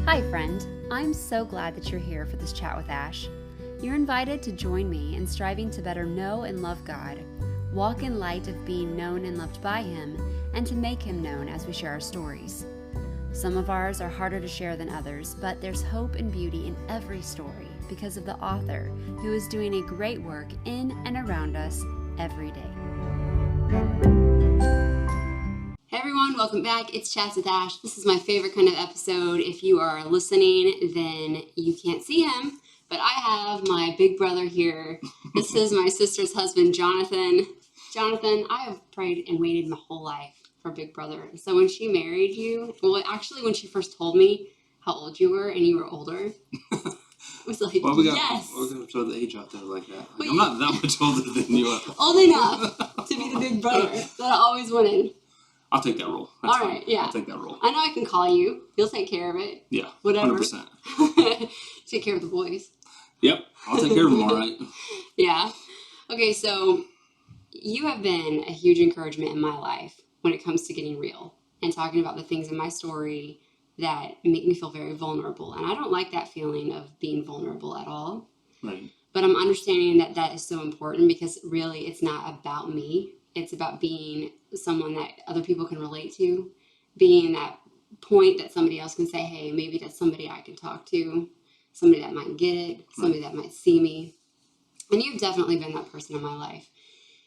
Hi, friend. I'm so glad that you're here for this chat with Ash. You're invited to join me in striving to better know and love God, walk in light of being known and loved by Him, and to make Him known as we share our stories. Some of ours are harder to share than others, but there's hope and beauty in every story because of the author who is doing a great work in and around us every day. Hey everyone, welcome back. It's Chats with Ash. This is my favorite kind of episode. If you are listening, then you can't see him, but I have my big brother here. This is my sister's husband, Jonathan. Jonathan, I have prayed and waited my whole life for big brother. So when she married you, well, actually when she first told me how old you were and you were older, I was like, yes. We're going to throw the age out there like that. Like, I'm not that much older than you are. Old enough to be the big brother that I always wanted. I'll take that role. That's all right, fine. yeah. I'll take that role. I know I can call you. You'll take care of it. Yeah, whatever. 100%. Take care of the boys. Yep, I'll take care of them all right. Yeah. Okay, so you have been a huge encouragement in my life when it comes to getting real and talking about the things in my story that make me feel very vulnerable. And I don't like that feeling of being vulnerable at all. Right. But I'm understanding that that is so important because really it's not about me. It's about being someone that other people can relate to, being that point that somebody else can say, hey, maybe that's somebody I can talk to, somebody that might get it, somebody that might see me. And you've definitely been that person in my life.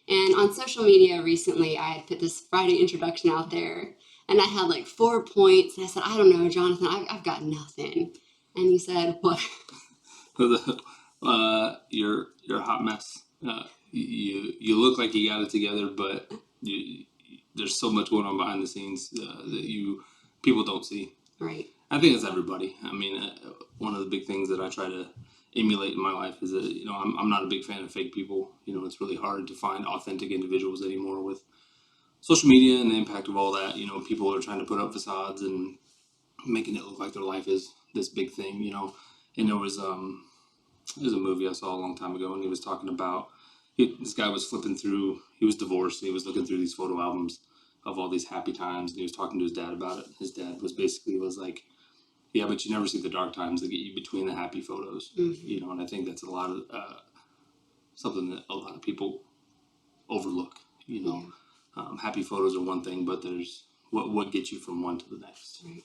And on social media recently, I had put this Friday introduction out there, and I had like 4 points. And I said, I don't know, Jonathan, I've got nothing. And you said, what? You're a hot mess. You look like you got it together, but there's so much going on behind the scenes that people don't see. Right. I think it's everybody. I mean, one of the big things that I try to emulate in my life is that, I'm not a big fan of fake people. It's really hard to find authentic individuals anymore with social media and the impact of all that. People are trying to put up facades and making it look like their life is this big thing, and there was a movie I saw a long time ago, and he was talking about, this guy was flipping through, he was divorced, and he was looking through these photo albums of all these happy times, and he was talking to his dad about it. His dad was like, yeah, but you never see the dark times that get you between the happy photos, and I think that's a lot of something that a lot of people overlook. Happy photos are one thing, but there's what gets you from one to the next. Right.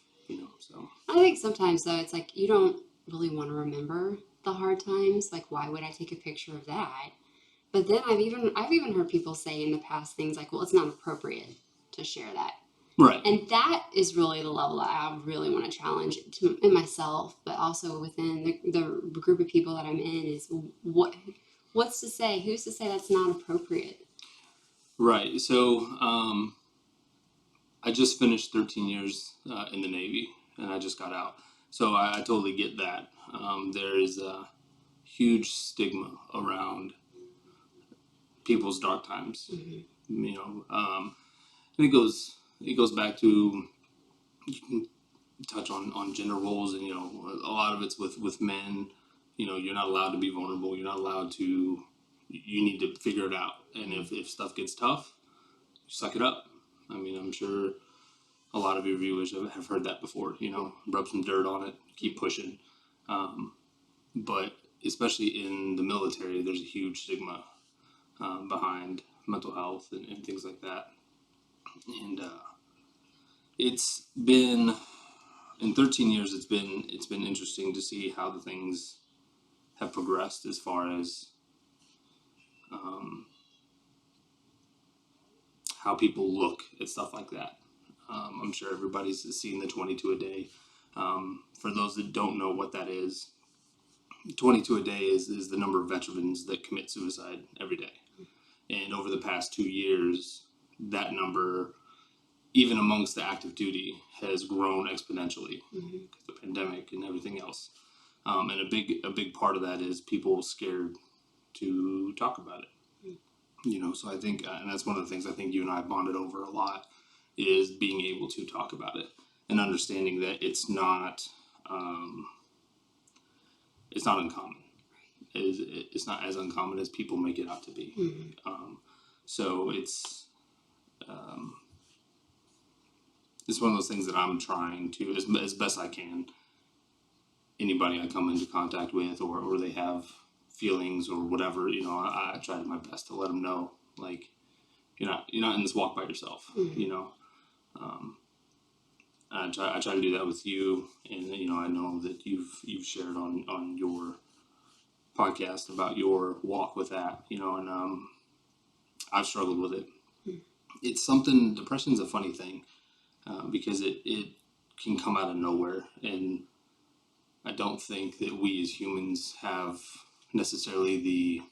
So I think sometimes though it's like you don't really want to remember the hard times. Like, why would I take a picture of that? But then I've even heard people say in the past things like, well, it's not appropriate to share that. Right. And that is really the level that I really want to challenge in myself, but also within the group of people that I'm in is what's to say? Who's to say that's not appropriate? Right. So I just finished 13 years in the Navy, and I just got out. So I totally get that. There is a huge stigma around people's dark times. And it goes back to, you can touch on gender roles, and a lot of it's with men. You're not allowed to be vulnerable. You're not allowed to. You need to figure it out. And if stuff gets tough, suck it up. I mean, I'm sure a lot of your viewers have heard that before. Rub some dirt on it, keep pushing. But especially in the military, there's a huge stigma behind mental health and things like that. And it's been, in 13 years, it's been interesting to see how the things have progressed as far as how people look at stuff like that. I'm sure everybody's seen the 22 a day. For those that don't know what that is, 22 a day is the number of veterans that commit suicide every day. And over the past 2 years, that number, even amongst the active duty, has grown exponentially because of the pandemic and everything else. And a big part of that is people scared to talk about it. So I think, and that's one of the things I think you and I bonded over a lot, is being able to talk about it and understanding that it's not uncommon. It's not as uncommon as people make it out to be. So it's one of those things that I'm trying to, as best I can, anybody I come into contact with, or they have feelings or whatever, I try my best to let them know, like, you're not in this walk by yourself, you know. Um, I try to do that with you, and I know that you've shared on your podcast about your walk with that, and I've struggled with it. It's something. Depression's a funny thing because it can come out of nowhere, and I don't think that we as humans have necessarily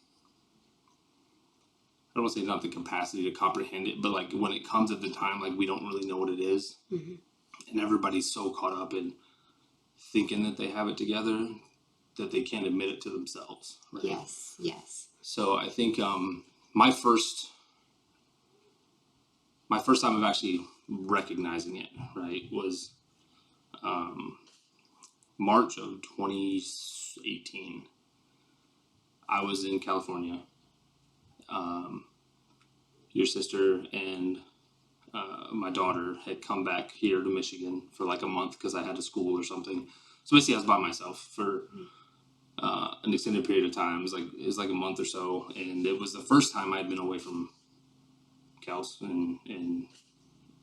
I don't want to say not the capacity to comprehend it, but like when it comes at the time, like we don't really know what it is. And everybody's so caught up in thinking that they have it together that they can't admit it to themselves. Right? Yes. So I think my first time of actually recognizing it, right, was March of 2018. I was in California. Your sister and my daughter had come back here to Michigan for like a month because I had a school or something. So basically, I was by myself for an extended period of time. It was like a month or so, and it was the first time I'd been away from Kels and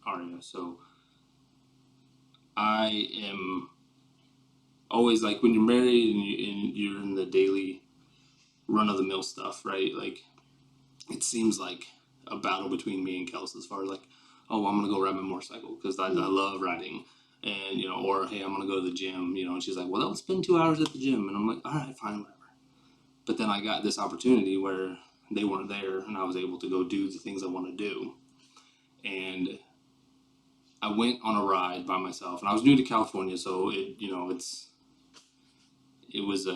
Aria. So I am always like when you're married and you're in the daily run of the mill stuff, right? Like it seems like a battle between me and Kels as far as like, oh, I'm gonna go ride my motorcycle because I love riding, and or hey, I'm gonna go to the gym, and she's like, well, let's spend 2 hours at the gym, and I'm like, all right, fine, whatever. But then I got this opportunity where they weren't there, and I was able to go do the things I want to do, and I went on a ride by myself, and I was new to California, so it was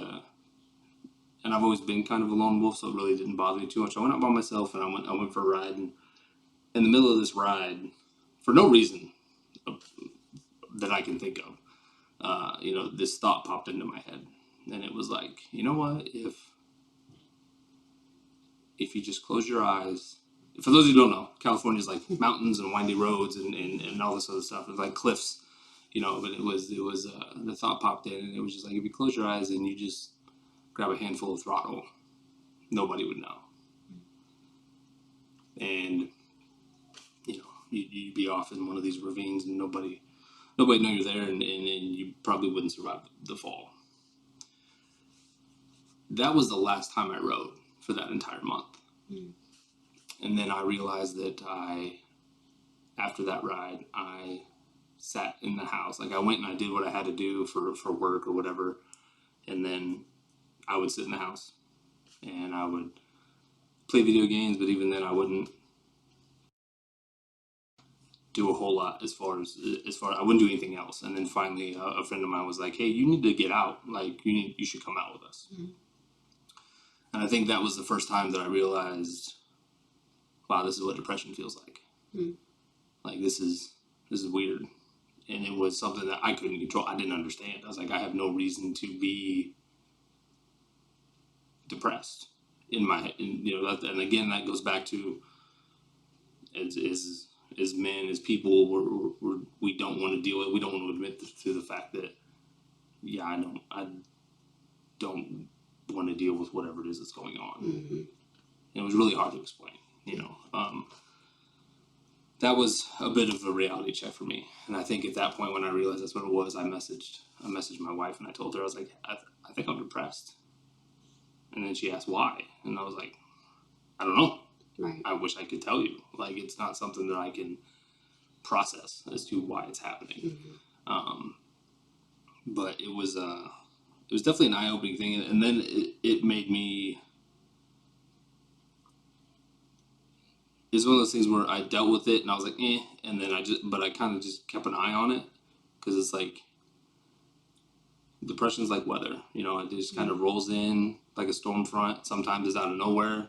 and I've always been kind of a lone wolf, so it really didn't bother me too much. I went out by myself, and I went for a ride, and in the middle of this ride, for no reason that I can think of, this thought popped into my head, and it was like, you know what, if you just close your eyes. For those who don't know, California's like mountains and windy roads and all this other stuff. It's like cliffs, but it was the thought popped in, and it was just like, if you close your eyes and you just grab a handful of throttle, nobody would know. And you'd be off in one of these ravines and nobody know you're there, and you probably wouldn't survive the fall. That was the last time I rode for that entire month. And then I realized that after that ride, I sat in the house. Like I went and I did what I had to do for work or whatever. And then I would sit in the house and I would play video games, but even then I wouldn't do a whole lot as far as I wouldn't do anything else. And then finally a friend of mine was like, hey, you need to get out. Like you should come out with us. And I think that was the first time that I realized, wow, this is what depression feels like. Like this is weird. And it was something that I couldn't control. I didn't understand. I was like, I have no reason to be depressed in my head. And again, that goes back to as men, as people, we don't want to deal with, we don't want to admit to the fact that, yeah, I don't want to deal with whatever it is that's going on. And it was really hard to explain, that was a bit of a reality check for me. And I think at that point when I realized that's what it was, I messaged my wife and I told her, I was like, I think I'm depressed. And then she asked why. And I was like, I don't know. Right. I wish I could tell you. Like, it's not something that I can process as to why it's happening. But it was definitely an eye-opening thing. And then it made me, it's one of those things where I dealt with it and I was like, and then I kind of just kept an eye on it, because it's like, depression's like weather, it just kind of rolls in like a storm front. Sometimes it's out of nowhere.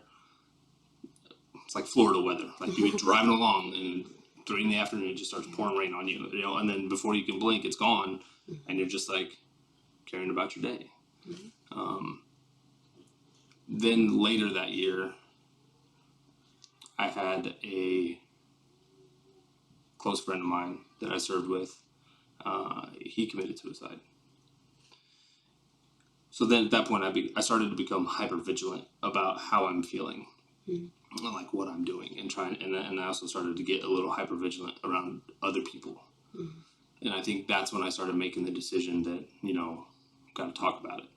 It's like Florida weather. Like you be driving along and 3 in the afternoon, it just starts pouring rain on you, and then before you can blink, it's gone, and you're just like caring about your day. Then later that year, I had a close friend of mine that I served with. He committed suicide, So then at that point, I started to become hyper vigilant about how I'm feeling, Mm. like what I'm doing, and and I also started to get a little hyper vigilant around other people. Mm. And I think that's when I started making the decision that, got to talk about it,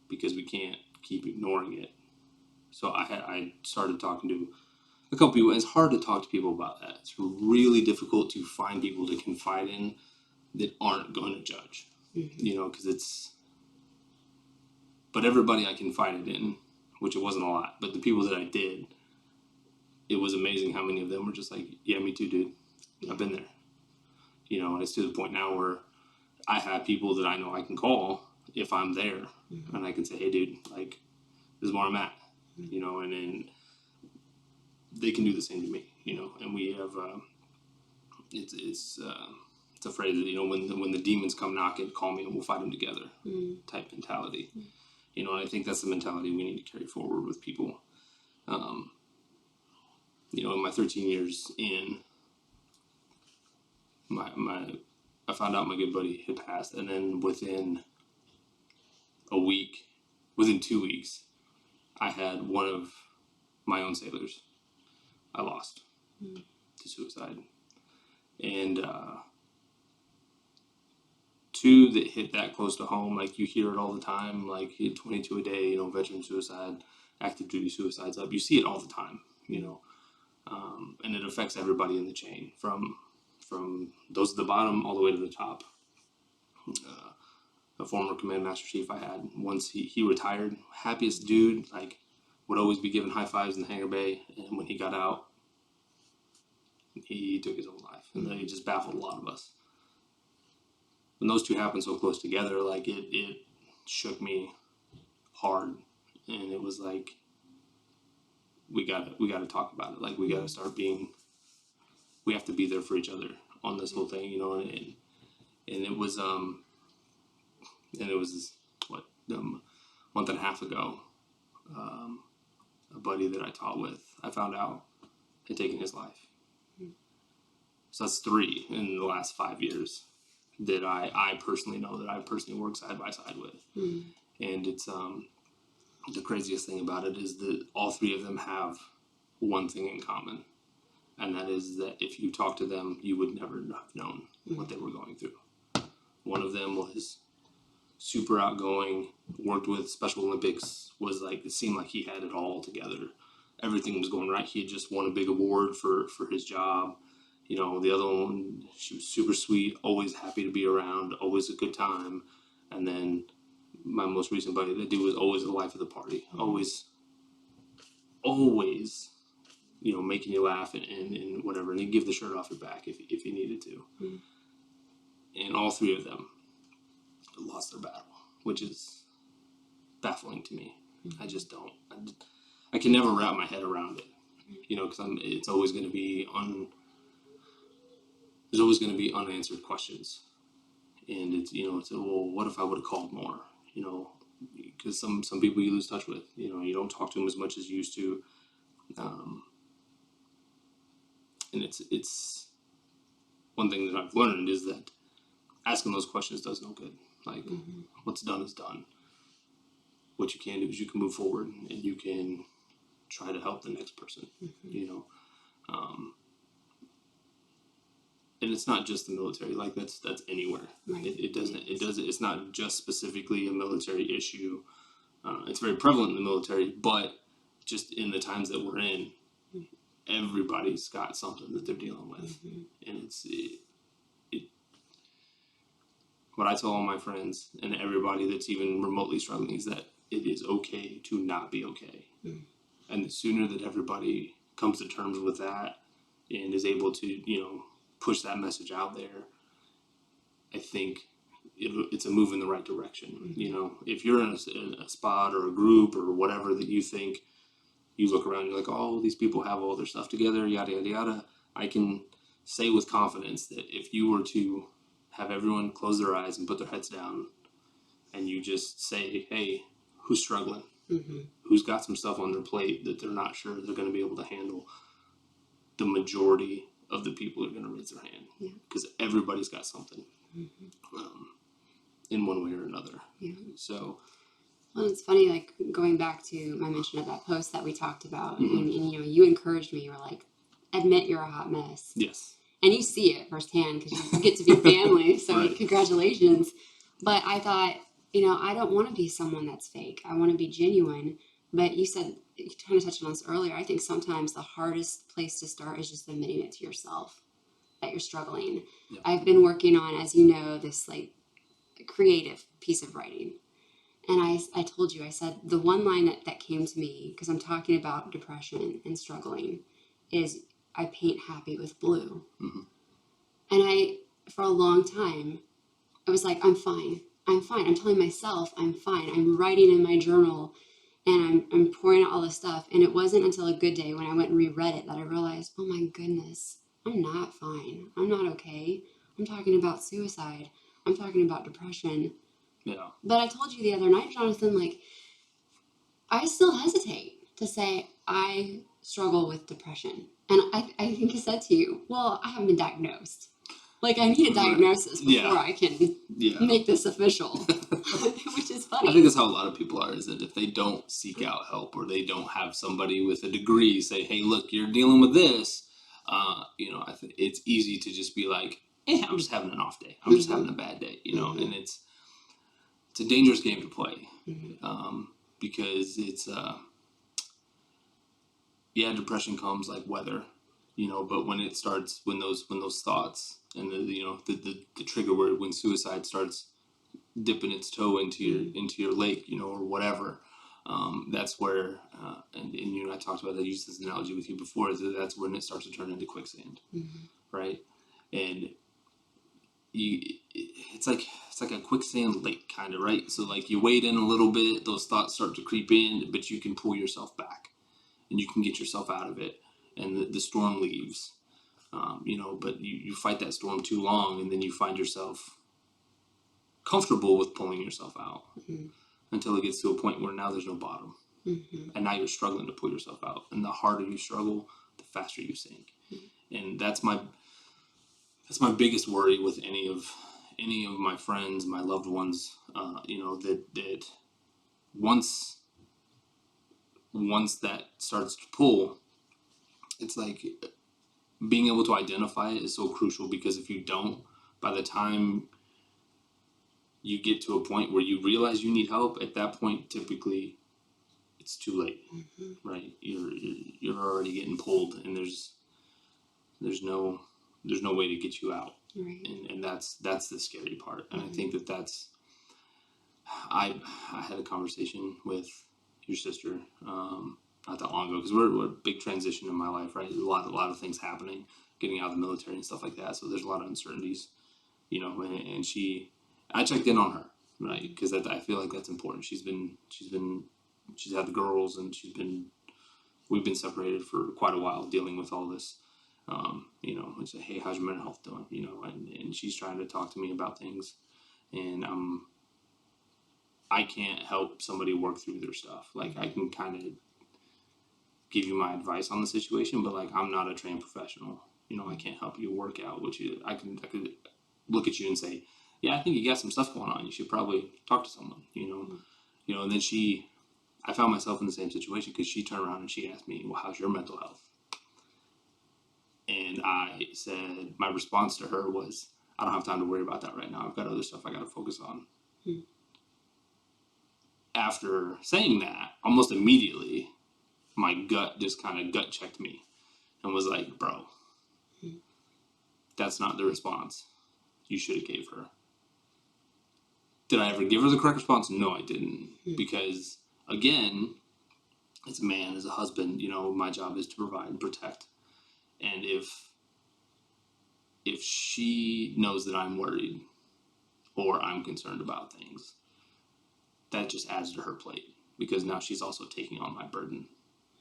because we can't keep ignoring it. So I started talking to a couple people. It's hard to talk to people about that. It's really difficult to find people to confide in that aren't going to judge, Mm-hmm. because but everybody I confided in, which it wasn't a lot, but the people that I did, it was amazing how many of them were just like, yeah, me too, dude. I've been there. And it's to the point now where I have people that I know I can call if I'm there, Mm-hmm. and I can say, hey, dude, like, this is where I'm at, and then they can do the same to me, and we have, it's a phrase that, when the demons come knocking, call me and we'll fight them together, type mentality. And I think that's the mentality we need to carry forward with people. In my 13 years in, I found out my good buddy had passed, and then within 2 weeks, I had one of my own sailors I lost to suicide, and two that hit that close to home. Like, you hear it all the time, like 22 a day, veteran suicide, active duty suicides up. You see it all the time, and it affects everybody in the chain, from those at the bottom all the way to the top. A former command master chief I had, once he retired, happiest dude, like, would always be giving high fives in the hangar bay, and when he got out, he took his own life, and it just baffled a lot of us. When those two happened so close together, like, it shook me hard, and it was like, we gotta talk about it. Like, we gotta start we have to be there for each other on this whole thing, and it was what, month and a half ago, a buddy that I taught with, I found out had taken his life. So that's 3 in the last 5 years that I personally know, that I personally work side by side with. And it's the craziest thing about it is that all 3 of them have one thing in common, and that is that if you talk to them, you would never have known what they were going through. One of them was super outgoing, worked with Special Olympics, was like, it seemed like he had it all together. Everything was going right. He had just won a big award for his job. The other one, she was super sweet, always happy to be around, always a good time. And then my most recent buddy, that dude was always the life of the party, always, making you laugh and whatever, and he'd give the shirt off your back if he needed to. And all 3 of them lost their battle, which is baffling to me. I just don't. I can never wrap my head around it, because it's always going to be there's always going to be unanswered questions, and it's well, what if I would have called more, because some people you lose touch with, you don't talk to them as much as you used to, and it's one thing that I've learned is that asking those questions does no good. Like, what's done is done. What you can do is you can move forward and you can try to help the next person, and it's not just the military. Like, that's anywhere. Right. It's not just specifically a military issue. It's very prevalent in the military, but just in the times that we're in, everybody's got something that they're dealing with, and what I tell all my friends and everybody that's even remotely struggling is that it is okay to not be okay. And the sooner that everybody comes to terms with that and is able to, push that message out there, I think it's a move in the right direction. If you're in a spot or a group or whatever that you think, you look around, you're like, oh, these people have all their stuff together, yada, yada, yada. I can say with confidence that if you were to have everyone close their eyes and put their heads down, and you just say, hey, who's struggling? Who's got some stuff on their plate that they're not sure they're going to be able to handle? The majority of the people are going to raise their hand, because everybody's got something, in one way or another. So Well, it's funny, like going back to my mention of that post that we talked about, Hmm. and you know, you encouraged me. You were like, admit you're a hot mess. Yes. And you see it firsthand because you get to be family. So Right. congratulations. But I thought, you know, I don't want to be someone that's fake. I want to be genuine. But you said, you kind of touched on this earlier. I think sometimes the hardest place to start is just admitting it to yourself that you're struggling. Yeah. I've been working on, as you know, this like creative piece of writing. And I told you, I said, the one line that came to me, because I'm talking about depression and struggling, is I paint happy with blue. Hmm. And for a long time, I was like, I'm fine. I'm fine. I'm telling myself I'm fine. I'm writing in my journal and I'm pouring out all this stuff. And it wasn't until a good day when I went and reread it that I realized, oh my goodness, I'm not fine. I'm not okay. I'm talking about suicide. I'm talking about depression. Yeah. But I told you the other night, Jonathan, like, I still hesitate to say I struggle with depression. And I think I said to you, well, I haven't been diagnosed. Like, I need a diagnosis before I can make this official, which is funny. I think that's how a lot of people are, is that if they don't seek out help or they don't have somebody with a degree say, hey, look, you're dealing with this, you know, I think it's easy to just be like, I'm just having an off day. I'm just having a bad day, you know, and it's a dangerous game to play because it's, depression comes like weather, you know, but when it starts, when those thoughts and the trigger word, when suicide starts dipping its toe into your lake, you know, or whatever, that's where and you and I talked about, I used this analogy with you before, is that's when it starts to turn into quicksand, right? And it's like a quicksand lake kind of, right? So like you wade in a little bit, those thoughts start to creep in, but you can pull yourself back and you can get yourself out of it, and the storm leaves, you know, but you fight that storm too long, and then you find yourself comfortable with pulling yourself out until it gets to a point where now there's no bottom, and now you're struggling to pull yourself out, and the harder you struggle, the faster you sink. And that's my biggest worry with any of my friends, my loved ones, you know, that once that starts to pull, it's like being able to identify it is so crucial, because if you don't, by the time you get to a point where you realize you need help, at that point, typically it's too late, right? You're already getting pulled, and there's no way to get you out, Right. And that's the scary part. And I think that's I had a conversation with your sister not that long ago, because we're a big transition in my life, right? A lot of things happening, getting out of the military and stuff like that. So there's a lot of uncertainties, you know. And I checked in on her, right? Because I feel like that's important. She's had the girls, and we've been separated for quite a while, dealing with all this. You know, and say, hey, how's your mental health doing? You know, and she's trying to talk to me about things, and I can't help somebody work through their stuff. Like, I can kind of give you my advice on the situation, but like, I'm not a trained professional. You know, I can't help you work out what I could look at you and say, yeah, I think you got some stuff going on. You should probably talk to someone, you know. You know, and then I found myself in the same situation, because she turned around and she asked me, well, how's your mental health? And I said, my response to her was, I don't have time to worry about that right now. I've got other stuff I got to focus on. After saying that, almost immediately, my gut just kind of gut checked me and was like, bro, that's not the response you should have gave her. Did I ever give her the correct response? No, I didn't. Because, again, as a man, as a husband, you know, my job is to provide and protect. And if she knows that I'm worried or I'm concerned about things, that just adds to her plate, because now she's also taking on my burden.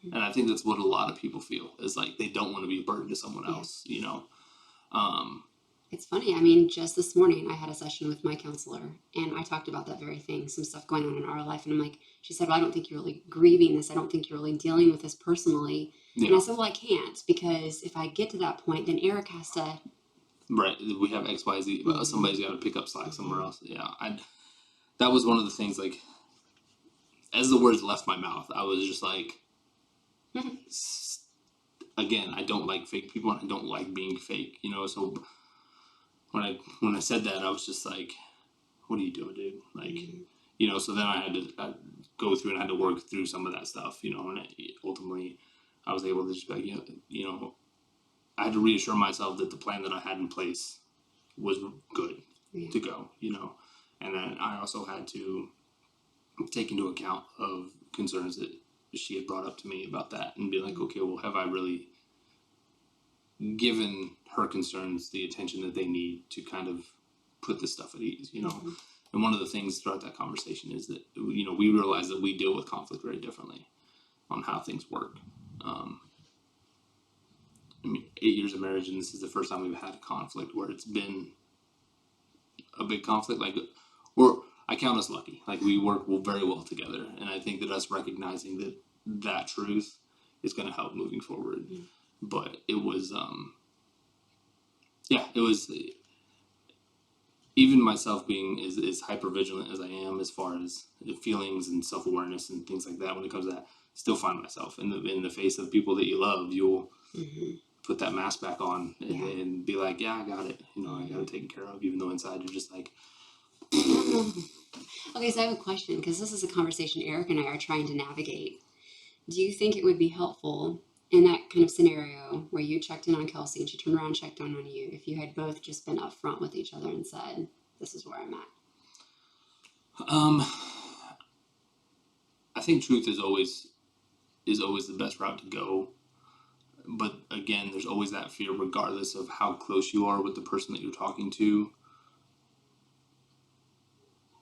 And I think that's what a lot of people feel, is like they don't want to be a burden to someone else, you know. It's funny. I mean, just this morning I had a session with my counselor, and I talked about that very thing, some stuff going on in our life. And I'm like, she said, well, I don't think you're really grieving this. I don't think you're really dealing with this personally. Yeah. And I said, well, I can't, because if I get to that point, then Eric has to. Right. We have X, Y, Z. Somebody's got to pick up slack somewhere else. Yeah. That was one of the things, like, as the words left my mouth, I was just like, Mhm. again, I don't like fake people and I don't like being fake, you know. So when I said that, I was just like, what are you doing, dude? Like, you know. So then I had to go through and I had to work through some of that stuff, you know. And ultimately, I was able to just be like, you know, I had to reassure myself that the plan that I had in place was good Yeah. to go, you know. And then I also had to take into account of concerns that she had brought up to me about that and be like, okay, well, have I really given her concerns the attention that they need to kind of put this stuff at ease, you know? Mm-hmm. And one of the things throughout that conversation is that, you know, we realize that we deal with conflict very differently on how things work. I mean, 8 years of marriage, and this is the first time we've had a conflict where it's been a big conflict. Like, or I count us lucky. Like, we work very well together, and I think that us recognizing that truth is going to help moving forward. Mm-hmm. But it was, yeah, it was. Even myself being as hyper vigilant as I am, as far as feelings and self awareness and things like that, when it comes to that, still find myself in the face of people that you love. You'll put that mask back on and be like, yeah, I got it. You know, I got it taken care of. Even though inside you're just like, Okay, so I have a question because this is a conversation Eric and I are trying to navigate. Do you think it would be helpful in that kind of scenario where you checked in on Kelsey and she turned around and checked in on you if you had both just been upfront with each other and said, this is where I'm at? I think truth is always the best route to go. But again, there's always that fear, regardless of how close you are with the person that you're talking to,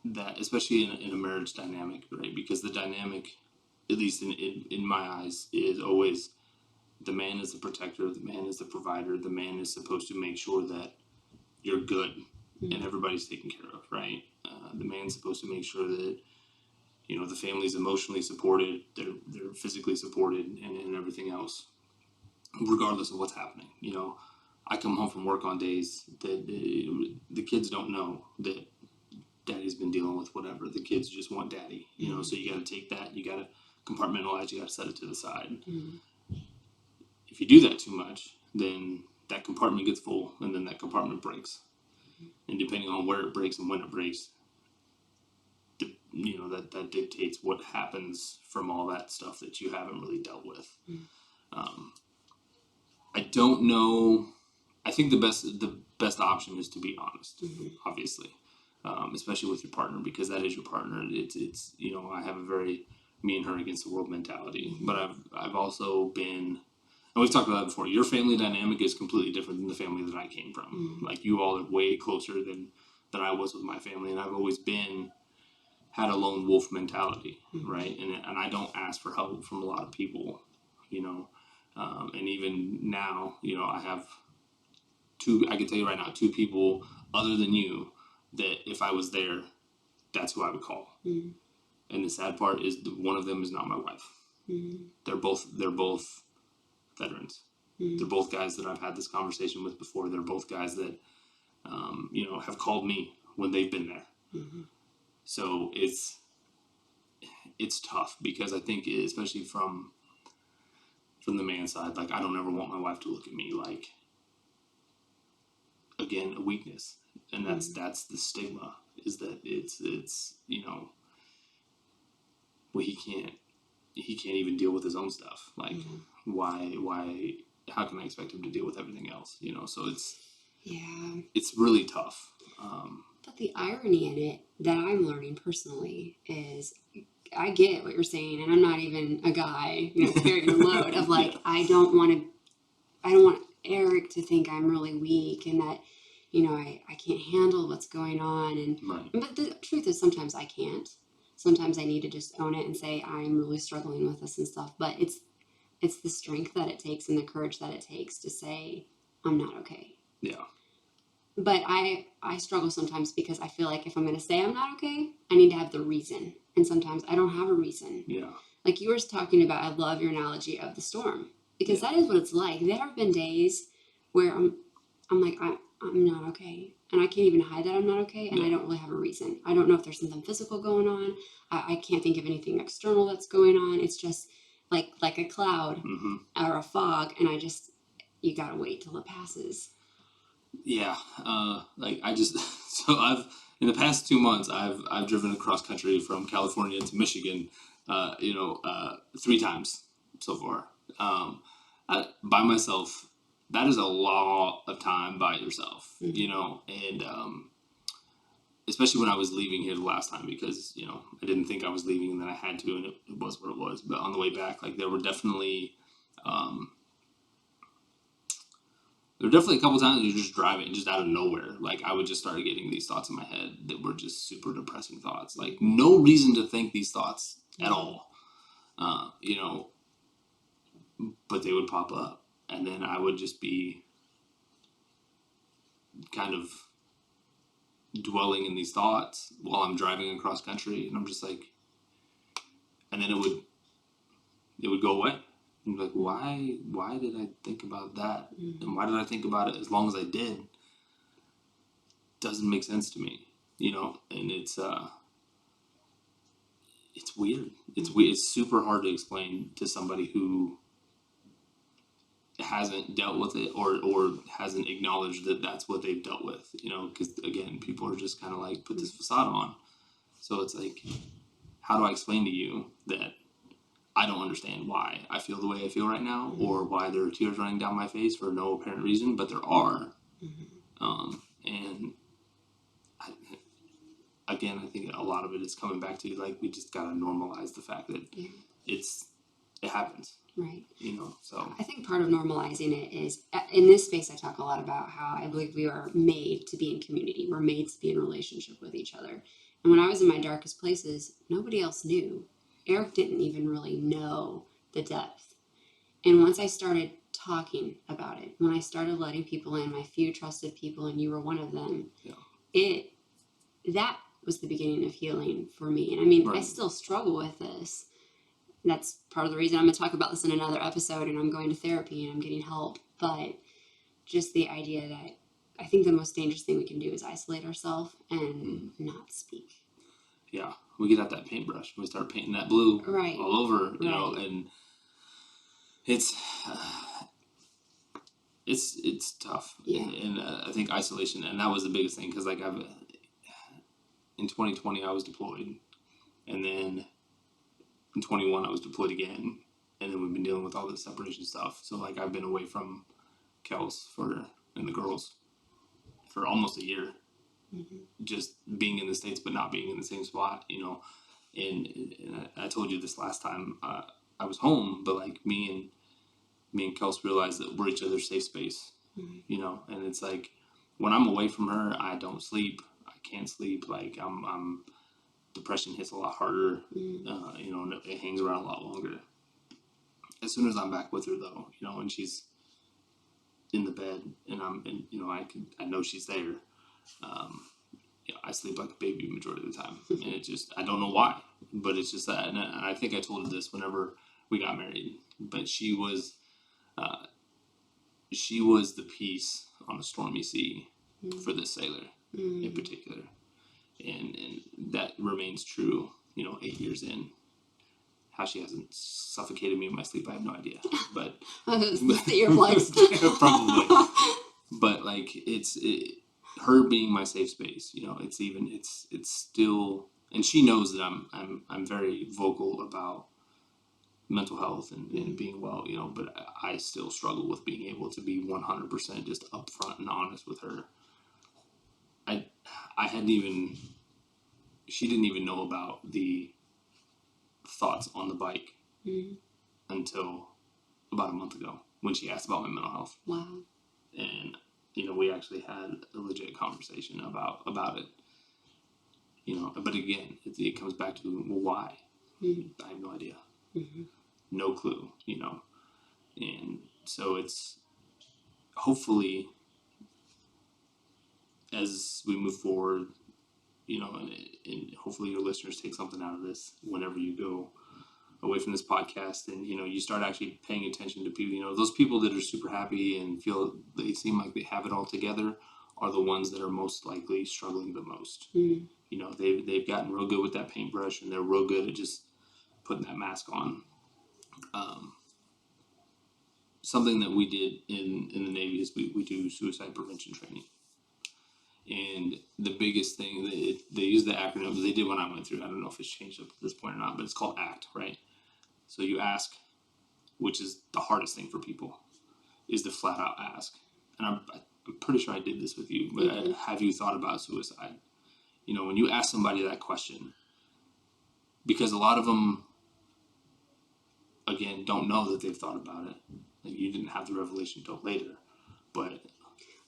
that especially in a marriage dynamic, right? Because the dynamic, at least in my eyes, is always the man is the protector, the man is the provider, the man is supposed to make sure that you're good and everybody's taken care of, right? The man's supposed to make sure that, you know, the family's emotionally supported, they're physically supported, and everything else, regardless of what's happening. You know, I come home from work on days that the kids don't know that daddy's been dealing with whatever. The kids just want daddy, you know. So you got to take that, you got to compartmentalize, you got to set it to the side. If you do that too much, then that compartment gets full, and then that compartment breaks. And depending on where it breaks and when it breaks, you know, that dictates what happens from all that stuff that you haven't really dealt with. I don't know. I think the best option is to be honest, obviously, especially with your partner, because that is your partner. It's you know, I have a very me and her against the world mentality, but I've also been, and we've talked about that before. Your family dynamic is completely different than the family that I came from. Like, you all are way closer than I was with my family, and I've always had a lone wolf mentality, right? And I don't ask for help from a lot of people, you know. And even now, you know, I have I can tell you right now, 2 people other than you that if I was there, that's who I would call. And the sad part is one of them is not my wife. They're both veterans. They're both guys that I've had this conversation with before. They're both guys that, you know, have called me when they've been there. So it's tough, because I think, especially from the man side, like, I don't ever want my wife to look at me like, again, a weakness. And that's the stigma, is that it's you know, well, he can't even deal with his own stuff. Like, why how can I expect him to deal with everything else, you know? So it's really tough. But the irony in it that I'm learning personally is, I get what you're saying, and I'm not even a guy, you know, carrying the load of like, I don't want Eric to think I'm really weak and that, you know, I can't handle what's going on. And but the truth is, sometimes I can't. Sometimes I need to just own it and say, I'm really struggling with this and stuff. But it's the strength that it takes and the courage that it takes to say, I'm not okay. Yeah. But I struggle sometimes, because I feel like if I'm going to say I'm not okay, I need to have the reason. And sometimes I don't have a reason. Yeah. Like you were talking about, I love your analogy of the storm, because that is what it's like. There have been days where I'm like, I'm not okay. And I can't even hide that I'm not okay. And Yeah. I don't really have a reason. I don't know if there's something physical going on. I can't think of anything external that's going on. It's just like a cloud Hmm. or a fog. And you gotta wait till it passes. Yeah. Like I just, so in the past 2 months, I've driven across country from California to Michigan, 3 times so far. By myself, that is a lot of time by yourself, and especially when I was leaving here the last time, because I didn't think I was leaving and then I had to, and it was what it was. But on the way back, like um, there were definitely a couple times you're just driving, just out of nowhere. Like I would just start getting these thoughts in my head that were just super depressing thoughts. Like no reason to think these thoughts at all, uh, you know. But they would pop up, and then I would just be kind of dwelling in these thoughts while I'm driving across country, and I'm just like, and then it would go away. I'm like, why did I think about that? And why did I think about it as long as I did? Doesn't make sense to me, and it's weird. It's weird. It's super hard to explain to somebody who hasn't dealt with it, or hasn't acknowledged that that's what they've dealt with, because again, people are just kind of like put this facade on. So it's like, how do I explain to you that I don't understand why I feel the way I feel right now, or why there are tears running down my face for no apparent reason, but there are. And again, I think a lot of it is coming back to, like, we just gotta normalize the fact that it happens. Right. So I think part of normalizing it is, in this space, I talk a lot about how I believe we are made to be in community. We're made to be in relationship with each other. And when I was in my darkest places, nobody else knew. Eric didn't even really know the depth. And once I started talking about it, when I started letting people in, my few trusted people, and you were one of them, yeah, that was the beginning of healing for me. And I mean, I right. still struggle with this. That's part of the reason I'm going to talk about this in another episode, and I'm going to therapy and I'm getting help. But just the idea that I think the most dangerous thing we can do is isolate ourselves and not speak. Yeah, we get out that paintbrush, we start painting that blue Right. all over, Right. and it's it's tough. Yeah. And I think isolation, and that was the biggest thing, because like in 2020 I was deployed, and then in 21 I was deployed again, and then we've been dealing with all this separation stuff. So like I've been away from Kels and the girls for almost a year, just being in the States but not being in the same spot, and I told you this last time I was home, but like me and Kels realized that we're each other's safe space, and it's like when I'm away from her, I don't sleep. I can't sleep. Like I'm depression hits a lot harder, and it hangs around a lot longer. As soon as I'm back with her, though, and she's in the bed, and I know she's there. Um, I sleep like a baby majority of the time, and I don't know why, but it's just that. And I think I told her this whenever we got married, but she was the piece on a stormy sea for this sailor in particular, and that remains true. 8 years in, how she hasn't suffocated me in my sleep, I have no idea. But the earplugs. Probably. But like her being my safe space. It's still, and she knows that I'm very vocal about mental health and being well. But I still struggle with being able to be 100% just upfront and honest with her. I hadn't even. She didn't even know about the thoughts on the bike until about a month ago, when she asked about my mental health. Wow. And we actually had a legit conversation about it. But again, it comes back to, well, why? I have no idea. No clue. And so it's hopefully, as we move forward, and hopefully your listeners take something out of this whenever you go away from this podcast, and you start actually paying attention to people. Those people that are super happy and feel they seem like they have it all together are the ones that are most likely struggling the most. Mm. You know, they've gotten real good with that paintbrush, and they're real good at just putting that mask on. Um, Something that we did in the Navy is we do suicide prevention training. And the biggest thing, they use the acronym they did when I went through. I don't know if it's changed up to this point or not, but it's called ACT, right? So you ask, which is the hardest thing for people, is to flat out ask. And I'm pretty sure I did this with you, but Mhm. have you thought about suicide? You know, when you ask somebody that question, because a lot of them, again, don't know that they've thought about it. Like, you didn't have the revelation until later, but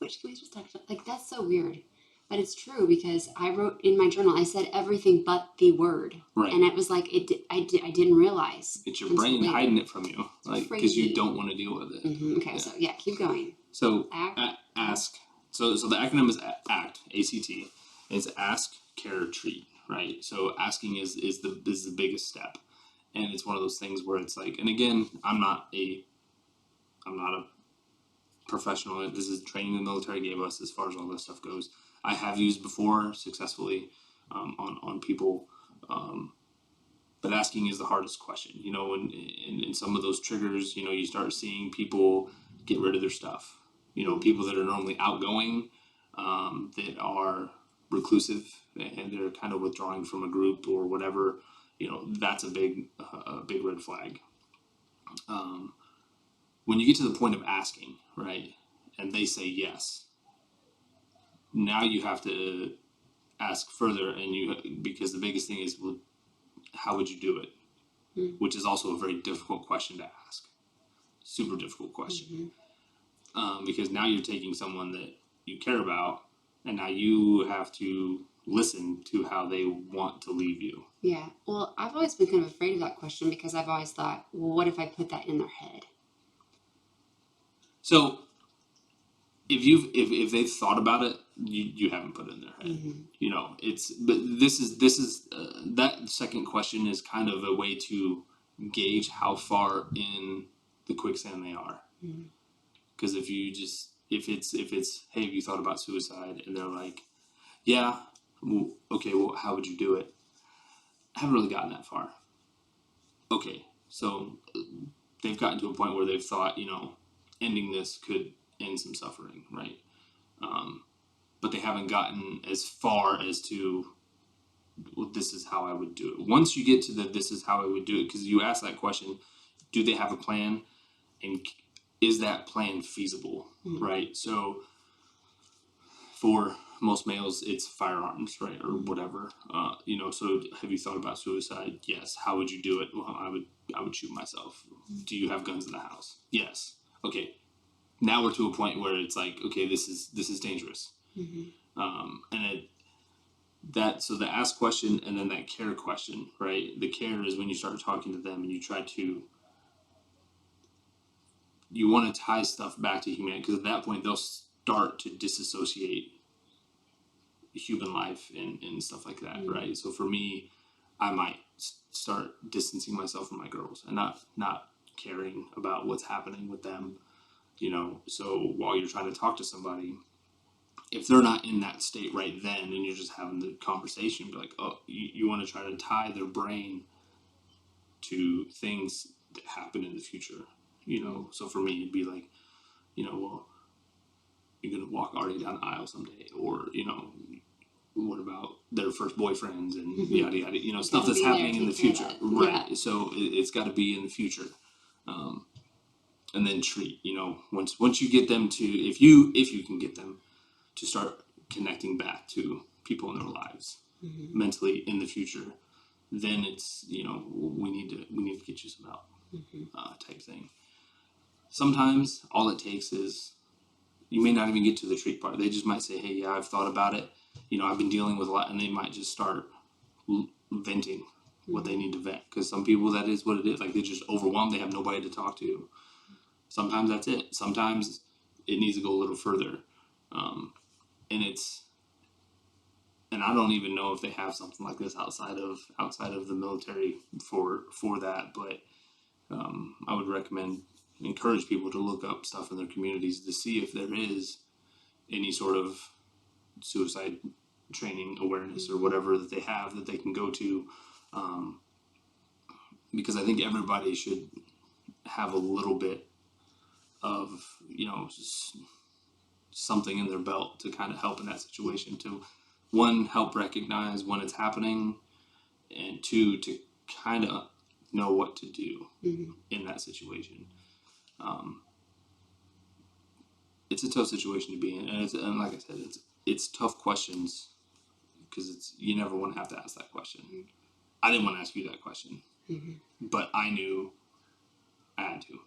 Which can we just talk about? Like, that's so weird. But it's true because I wrote in my journal, I said everything but the word. right. And it was like, I didn't realize. It's your until brain later. hiding it from you, like, because you Crazy. don't want to deal with it. Okay, Yeah. so yeah, keep going. So Act. ask. So the acronym is ACT. ACT. It's ask, care, treat. Right. So asking is the biggest step, and it's one of those things where it's like, and again, I'm not a professional. This is training the military gave us as far as all this stuff goes. I have used before successfully on people. But asking is the hardest question. You know, when in some of those triggers, you know, you start seeing people get rid of their stuff. You know, people that are normally outgoing, that are reclusive, and they're kind of withdrawing from a group or whatever. You know, that's a big red flag. When you get to the point of asking, right, and they say yes, now you have to ask further, and because the biggest thing is, well, how would you do it? Which is also a very difficult question to ask. Super difficult question. Because now you're taking someone that you care about, and now you have to listen to how they want to leave you. Yeah. Well, I've always been kind of afraid of that question because I've always thought, well, what if I put that in their head? So if they've thought about it, you haven't put it in their head. You know, but this is that second question is kind of a way to gauge how far in the quicksand they are. Because if it's hey, have you thought about suicide, and they're like, yeah, well, okay, well, how would you do it? I haven't really gotten that far. Okay, so they've gotten to a point where they've thought, you know, ending this could end some suffering, right? But they haven't gotten as far as to, well, this is how I would do it. Once you get to this is how I would do it, because you ask that question, do they have a plan, and is that plan feasible, right? So for most males, it's firearms, right, or whatever. You know, so have you thought about suicide? Yes. How would you do it? Well, I would shoot myself. Do you have guns in the house? Yes. Okay. Now we're to a point where it's like, okay, this is dangerous. And so the ask question and then that care question, right? The care is when you start talking to them and you try to, you want to tie stuff back to humanity, because at that point they'll start to disassociate human life and stuff like that, right? So for me, I might start distancing myself from my girls and not caring about what's happening with them, you know. So while you're trying to talk to somebody, if they're not in that state right then and you're just having the conversation, be like, oh, you want to try to tie their brain to things that happen in the future, you know. So for me, it'd be like, you know, well, you're gonna walk already down the aisle someday, or, you know, what about their first boyfriends and yada yada, you know, stuff that's happening in the future, right? Yeah. So it's got to be in the future, and then treat, you know, once you get them to, if you can get them to start connecting back to people in their lives mentally in the future, then it's, you know, we need to get you some help, type thing. Sometimes all it takes is, you may not even get to the treat part. They just might say, hey, yeah, I've thought about it. You know, I've been dealing with a lot, and they might just start venting what they need to vent. Because some people, that is what it is. Like, they're just overwhelmed. They have nobody to talk to. Sometimes that's it. Sometimes it needs to go a little further. And I don't even know if they have something like this outside of the military for that. But I would encourage people to look up stuff in their communities to see if there is any sort of suicide training awareness or whatever that they have that they can go to, because I think everybody should have a little bit of, something in their belt to kind of help in that situation, to one, help recognize when it's happening, and two, to kind of know what to do in that situation. It's a tough situation to be in, and like I said, it's tough questions because you never want to have to ask that question. I didn't want to ask you that question, but I knew I had to.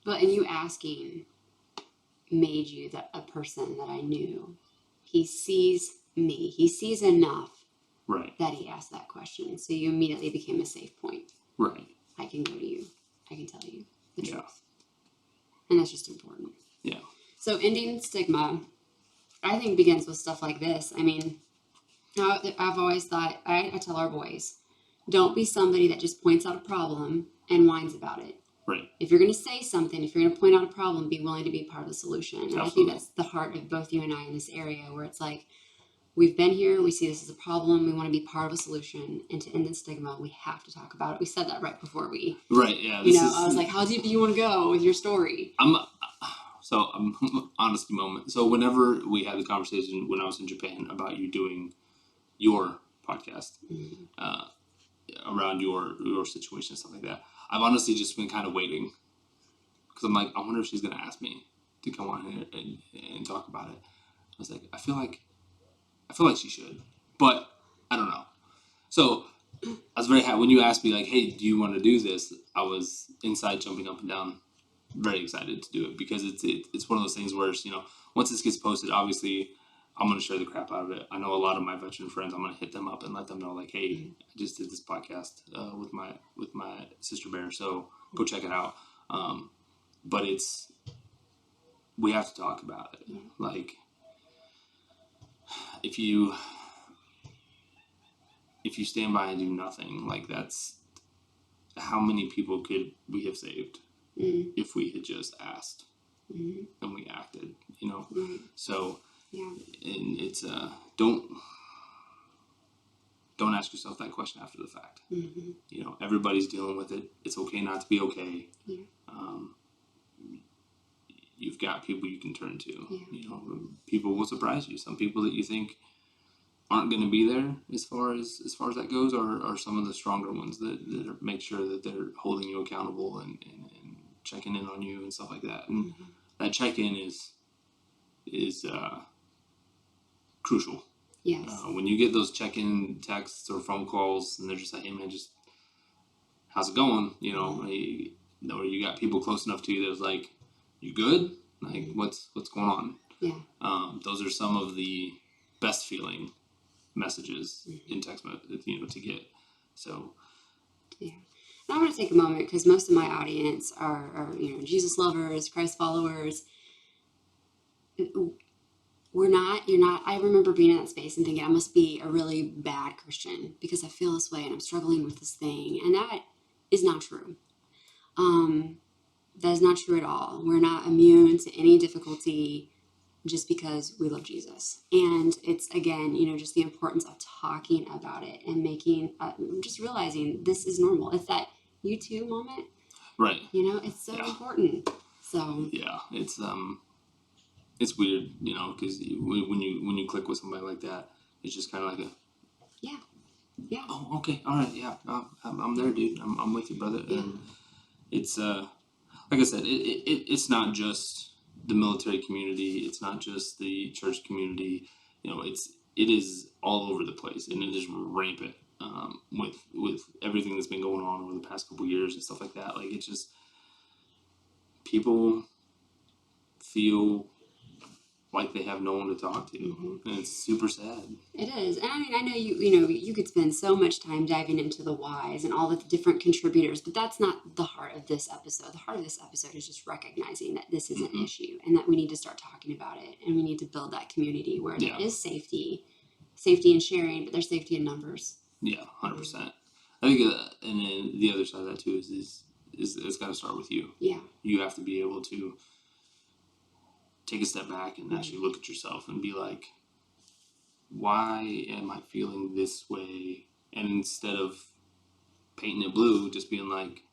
Well, and you asking made you a person that I knew. He sees me. He sees enough Right. that he asked that question. So you immediately became a safe point. Right. I can go to you. I can tell you the Yeah. truth. And that's just important. Yeah. So ending stigma, I think, begins with stuff like this. I mean, I've always thought, I tell our boys, don't be somebody that just points out a problem and whines about it. Right. If you're going to say something, if you're going to point out a problem, be willing to be part of the solution. And Absolutely. I think that's the heart of both you and I in this area, where it's like, we've been here, we see this as a problem, we want to be part of a solution, and to end the stigma, we have to talk about it. We said that right before we, Right. Yeah. I was like, how deep do you want to go with your story? I'm honesty moment. So whenever we had the conversation when I was in Japan about you doing your podcast, around your situation and stuff like that, I've honestly just been kind of waiting, because I'm like, I wonder if she's gonna ask me to come on here and talk about it. I was like, I feel like she should, but I don't know. So I was very happy when you asked me, like, hey, do you want to do this? I was inside jumping up and down, very excited to do it, because it's one of those things where, once this gets posted, obviously I'm going to share the crap out of it. I know a lot of my veteran friends, I'm going to hit them up and let them know, like, hey, I just did this podcast with my sister bear, so go check it out. But we have to talk about it. Like, if you stand by and do nothing, like, that's how many people could we have saved if we had just asked and we acted, So, and it's don't ask yourself that question after the fact. Everybody's dealing with it. It's okay not to be okay. You've got people you can turn to. People will surprise you. Some people that you think aren't going to be there as far as that goes are some of the stronger ones that make sure that they're holding you accountable and checking in on you and stuff like that. And that check-in is crucial. Yes. When you get those check-in texts or phone calls and they're just like, hey man, just how's it going? Or you got people close enough to you that's like, you good? Like, what's going on? Yeah. Those are some of the best feeling messages in text, to get. So, yeah. And I want to take a moment, because most of my audience are Jesus lovers, Christ followers. You're not. I remember being in that space and thinking, I must be a really bad Christian because I feel this way and I'm struggling with this thing. And that is not true. That is not true at all. We're not immune to any difficulty just because we love Jesus. And it's, again, just the importance of talking about it and making, just realizing this is normal. It's that you too moment. Right. It's so important. So. Yeah, it's weird, because when you click with somebody like that, it's just kind of like yeah. Oh, okay, all right, yeah, I'm there, dude. I'm with you, brother. Yeah. And it's like I said, it's not just the military community. It's not just the church community. It is all over the place, and it is rampant with everything that's been going on over the past couple years and stuff like that. Like, it's just people feel like they have no one to talk to, and it's super sad. It is. And I know you could spend so much time diving into the whys and all the different contributors, but that's not the heart of this episode. The heart of this episode is just recognizing that this is an issue and that we need to start talking about it, and we need to build that community where there is safety in sharing, but there's safety in numbers. Yeah, 100%. I think, and then the other side of that too is it's got to start with you. Yeah. You have to be able to take a step back and actually look at yourself and be like, why am I feeling this way? And instead of painting it blue, just being like,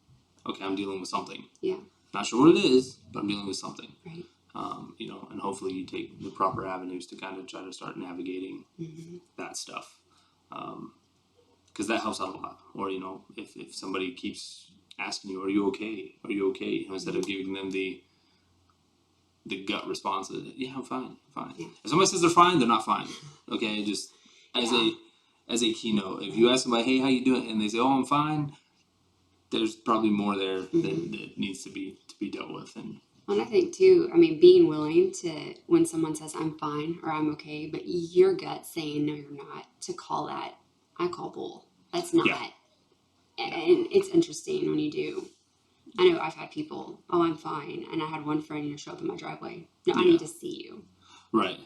okay, I'm dealing with something. Yeah. Not sure what it is, but I'm dealing with something. Right. And hopefully you take the proper avenues to kind of try to start navigating that stuff. Because that helps out a lot. Or, if somebody keeps asking you, are you okay? Are you okay? Instead of giving them the gut response of, yeah, I'm fine. Yeah. If somebody says they're fine, they're not fine. Okay, just as a keynote, if you ask somebody, hey, how you doing? And they say, oh, I'm fine, there's probably more there that needs to be dealt with. And I think too, being willing to, when someone says I'm fine or I'm okay, but your gut saying no, you're not, to call that, I call bull. That's not. Yeah. And it's interesting when you do. I know I've had people, oh, I'm fine. And I had one friend, show up in my driveway. No, I need to see you. Right.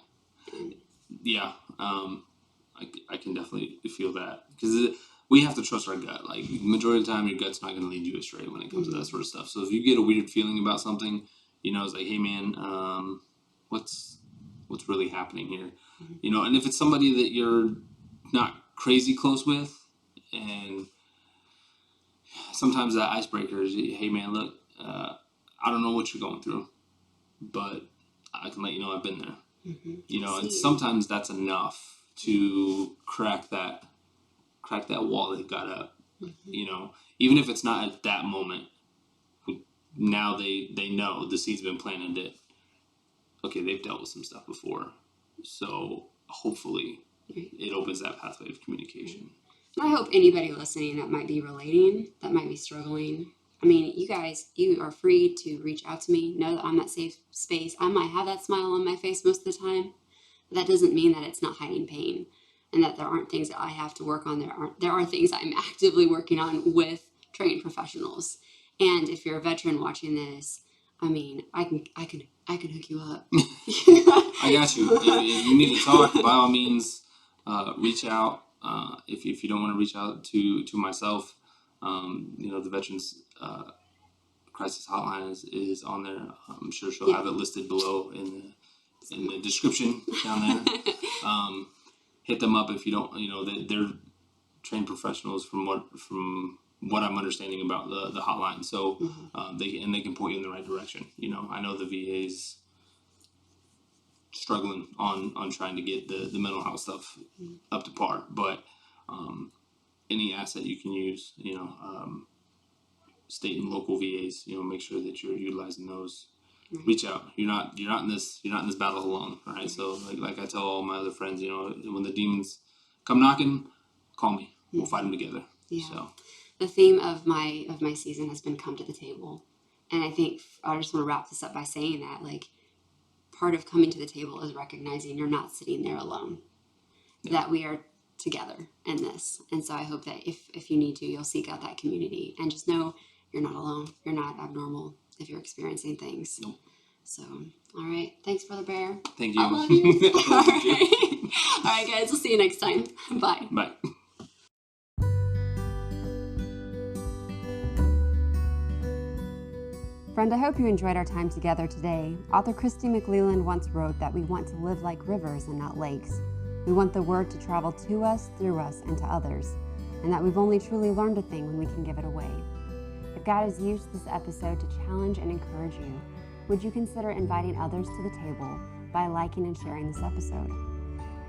Yeah. I can definitely feel that. Because we have to trust our gut. Like, the majority of the time, your gut's not going to lead you astray when it comes to that sort of stuff. So if you get a weird feeling about something, it's like, hey, man, what's really happening here? And if it's somebody that you're not crazy close with, and sometimes that icebreaker is, hey, man, look, I don't know what you're going through, but I can let you know I've been there. And sometimes that's enough to crack that wall they've got up. Even if it's not at that moment, now they know the seed's been planted that, okay, they've dealt with some stuff before, so hopefully it opens that pathway of communication. I hope anybody listening that might be relating, that might be struggling, you guys, you are free to reach out to me. Know that I'm that safe space. I might have that smile on my face most of the time. But that doesn't mean that it's not hiding pain, and that there aren't things that I have to work on. There are things I'm actively working on with trained professionals. And if you're a veteran watching this, I can hook you up. I got you. If you need to talk, by all means, reach out. If you don't want to reach out to myself, the Veterans Crisis Hotline is on there. I'm sure she'll have it listed below in the description down there. Hit them up if you don't. They're trained professionals from what I'm understanding about the hotline. So they can point you in the right direction. I know the VA's struggling on trying to get the mental health stuff up to par, but any asset you can use, state and local VAs, make sure that you're utilizing those. Reach out. You're not in this battle alone, right? So like I tell all my other friends, when the demons come knocking, call me. We'll fight them together. Yeah. So the theme of my season has been come to the table, and I think I just want to wrap this up by saying that, like, part of coming to the table is recognizing you're not sitting there alone. Yeah. That we are together in this. And so I hope that if you need to, you'll seek out that community and just know you're not alone. You're not abnormal if you're experiencing things. Nope. So, all right. Thanks, Brother Bear. Thank you. I love you. All right. All right, guys. We'll see you next time. Bye. Bye. Friend, I hope you enjoyed our time together today. Author Christy McLeland once wrote that we want to live like rivers and not lakes. We want the word to travel to us, through us, and to others, and that we've only truly learned a thing when we can give it away. If God has used this episode to challenge and encourage you, would you consider inviting others to the table by liking and sharing this episode?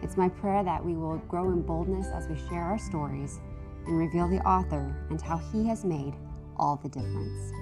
It's my prayer that we will grow in boldness as we share our stories and reveal the author and how he has made all the difference.